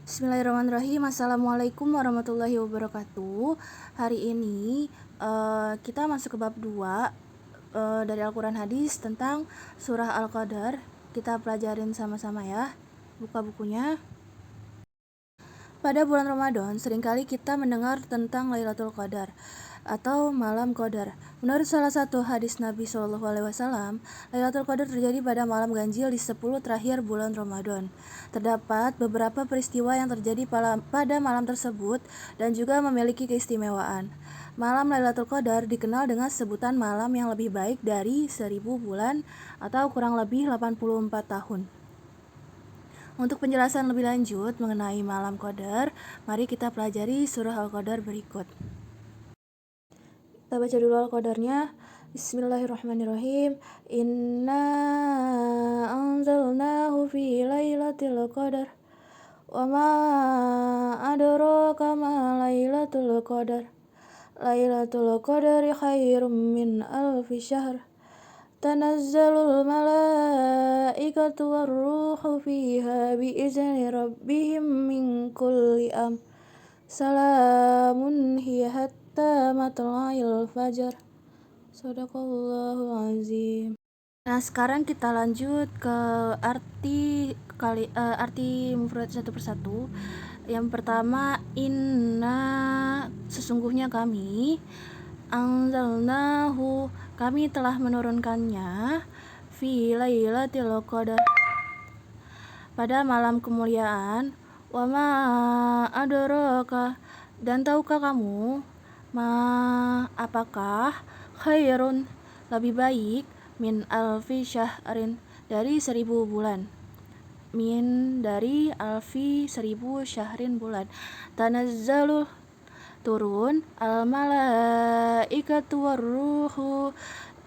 Bismillahirrahmanirrahim. Assalamualaikum warahmatullahi wabarakatuh. Hari ini kita masuk ke bab 2 dari Al-Quran Hadis tentang surah Al-Qadar. Kita pelajarin sama-sama ya. Buka bukunya. Pada bulan Ramadan, seringkali kita mendengar tentang Lailatul Qadar atau malam Qadar. Menurut salah satu hadis Nabi SAW, Lailatul Qadar terjadi pada malam ganjil di 10 terakhir bulan Ramadan. Terdapat beberapa peristiwa yang terjadi pada malam tersebut dan juga memiliki keistimewaan. Malam Lailatul Qadar dikenal dengan sebutan malam yang lebih baik dari 1000 bulan atau kurang lebih 84 tahun. Untuk penjelasan lebih lanjut mengenai malam Qadar, mari kita pelajari surah Al-Qadar berikut. Kita baca dulu Al-Qadarnya. Bismillahirrahmanirrahim. Inna anzalnahu fi lailatul qadar. Wa ma adraka ma lailatul qadar. Lailatul qadari khairum min alfi syahr. Tanazzalul malaikatu warruhu fiha biizni rabbihim min kulli am. Salamun hiya hatta matla'il fajar. Shadaqallahul azim. Nah, sekarang kita lanjut ke arti mufrad satu persatu. Yang pertama, inna, sesungguhnya kami, anzalnahu, kami telah menurunkannya, fi lailatul qadar, pada malam kemuliaan, wa ma adraka, dan tahukah kamu, ma, apakah, khairun, lebih baik, min alfi syahrin, dari 1000 bulan, min dari alfi 1000 syahrin bulan, tanazzalu, turun, al malaikatu warruhu,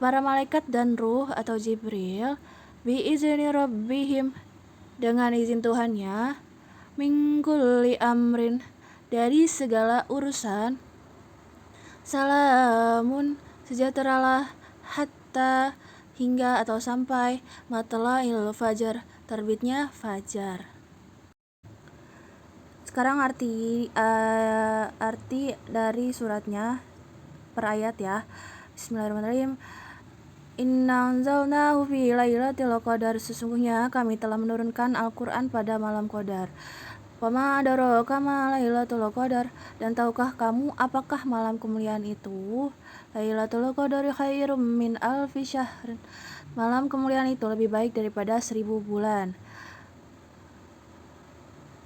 para malaikat dan ruh atau Jibril, bi izni rabbihim, dengan izin Tuhannya, min kulli amrin, dari segala urusan, salamun, sejahteralah, hatta, hingga atau sampai, matla'il fajar, terbitnya fajar. Sekarang arti dari suratnya per ayat ya. Bismillahirrahmanirrahim. Inna anzalnahu fi lailatul qadar, sesungguhnya kami telah menurunkan Al-Quran pada malam Qadar. Wa ma adraka ma lailatul qadar, dan tahukah kamu apakah malam kemuliaan itu? Lailatul qadari khairum min alfi syahr, malam kemuliaan itu lebih baik daripada 1000 bulan.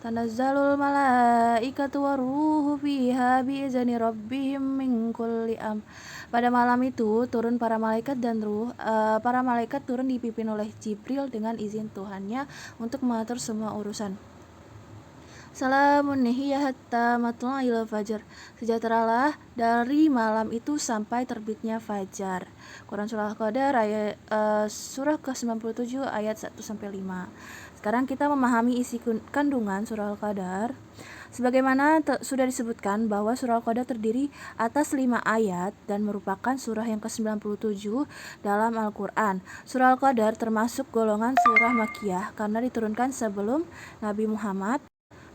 Tanazzalul malaikatu waruhu fiha biizni rabbihim min kulli am, pada malam itu turun para malaikat dan ruh, para malaikat turun dipimpin oleh Jibril dengan izin Tuhannya untuk mengatur semua urusan. Salamun hiya hatta matla'il fajar, sejahteralah dari malam itu sampai terbitnya fajar. Quran Surah Al-Qadar ayat surah ke-97 ayat 1-5. Sekarang kita memahami isi kandungan surah Al-Qadar. Sebagaimana sudah disebutkan bahwa surah Al-Qadar terdiri atas 5 ayat dan merupakan surah yang ke-97 dalam Al-Quran. Surah Al-Qadar termasuk golongan surah Makkiyah karena diturunkan sebelum Nabi Muhammad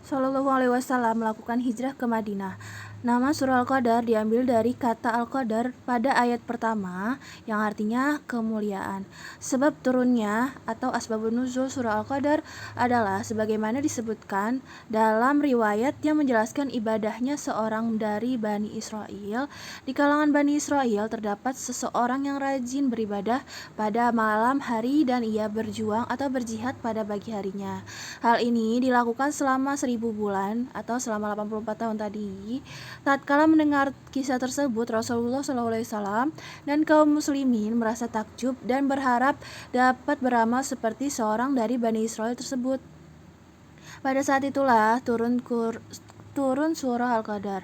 SAW melakukan hijrah ke Madinah. Nama surah Al-Qadar diambil dari kata Al-Qadar pada ayat pertama yang artinya kemuliaan. Sebab turunnya atau asbabun nuzul surah Al-Qadar adalah sebagaimana disebutkan dalam riwayat yang menjelaskan ibadahnya seorang dari Bani Israel. Di kalangan Bani Israel terdapat seseorang yang rajin beribadah pada malam hari dan ia berjuang atau berjihad pada pagi harinya. Hal ini dilakukan selama 1000 bulan atau selama 84 tahun tadi. Tatkala mendengar kisah tersebut, Rasulullah SAW dan kaum muslimin merasa takjub dan berharap dapat beramal seperti seorang dari Bani Israel tersebut. Pada saat itulah turun surah Al-Qadar.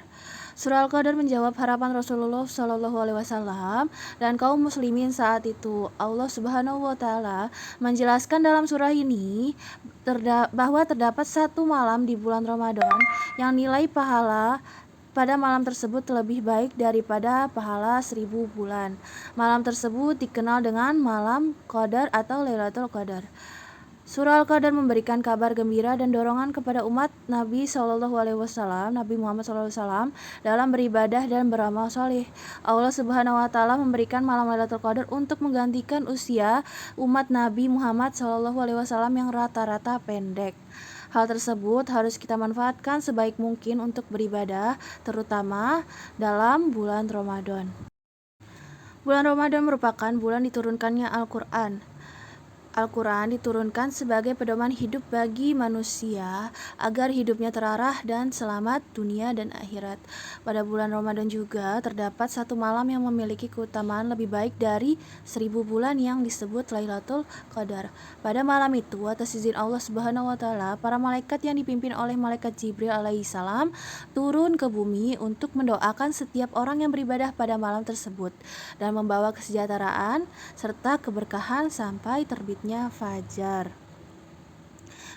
Surah Al-Qadar menjawab harapan Rasulullah SAW dan kaum muslimin saat itu. Allah Subhanahu wa Ta'ala menjelaskan dalam surah ini bahwa terdapat satu malam di bulan Ramadan yang nilai pahala pada malam tersebut lebih baik daripada pahala 1000 bulan. Malam tersebut dikenal dengan malam Qadar atau Lailatul Qadar. Surah Al-Qadar memberikan kabar gembira dan dorongan kepada umat Nabi SAW, Nabi Muhammad SAW, dalam beribadah dan beramal soleh. Allah Subhanahu wa Ta'ala memberikan malam Lailatul Qadar untuk menggantikan usia umat Nabi Muhammad SAW yang rata-rata pendek. Hal tersebut harus kita manfaatkan sebaik mungkin untuk beribadah, terutama dalam bulan Ramadan. Bulan Ramadan merupakan bulan diturunkannya Al-Quran. Al-Quran diturunkan sebagai pedoman hidup bagi manusia agar hidupnya terarah dan selamat dunia dan akhirat. Pada bulan Ramadan juga terdapat satu malam yang memiliki keutamaan lebih baik dari 1000 bulan yang disebut Lailatul Qadar. Pada malam itu, atas izin Allah Subhanahu wa Ta'ala, para malaikat yang dipimpin oleh malaikat Jibril alaihissalam turun ke bumi untuk mendoakan setiap orang yang beribadah pada malam tersebut dan membawa kesejahteraan serta keberkahan sampai terbitnya fajar.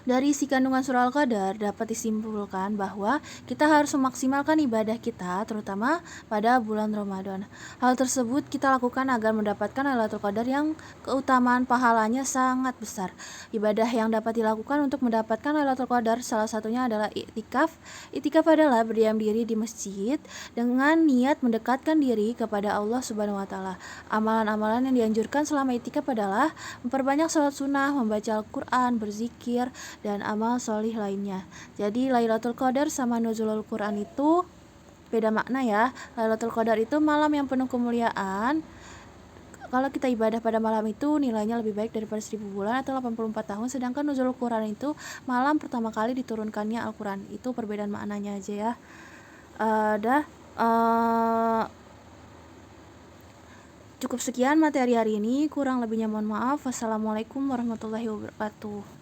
Dari isi kandungan surah Al-Qadar dapat disimpulkan bahwa kita harus memaksimalkan ibadah kita terutama pada bulan Ramadan. Hal tersebut kita lakukan agar mendapatkan Lailatul Qadar yang keutamaan pahalanya sangat besar. Ibadah yang dapat dilakukan untuk mendapatkan Lailatul Qadar salah satunya adalah iktikaf. Iktikaf adalah berdiam diri di masjid dengan niat mendekatkan diri kepada Allah Subhanahu wa Ta'ala. Amalan-amalan yang dianjurkan selama iktikaf adalah memperbanyak salat sunnah, membaca Al-Quran, berzikir, dan amal solih lainnya. Jadi Lailatul Qadar sama nuzulul Quran itu beda makna ya. Lailatul Qadar itu malam yang penuh kemuliaan. Kalau kita ibadah pada malam itu nilainya lebih baik daripada 1000 bulan atau 84 tahun. Sedangkan nuzulul Quran itu malam pertama kali diturunkannya Al-Quran. Itu perbedaan maknanya aja ya. Cukup sekian materi hari ini. Kurang lebihnya mohon maaf. Wassalamualaikum warahmatullahi wabarakatuh.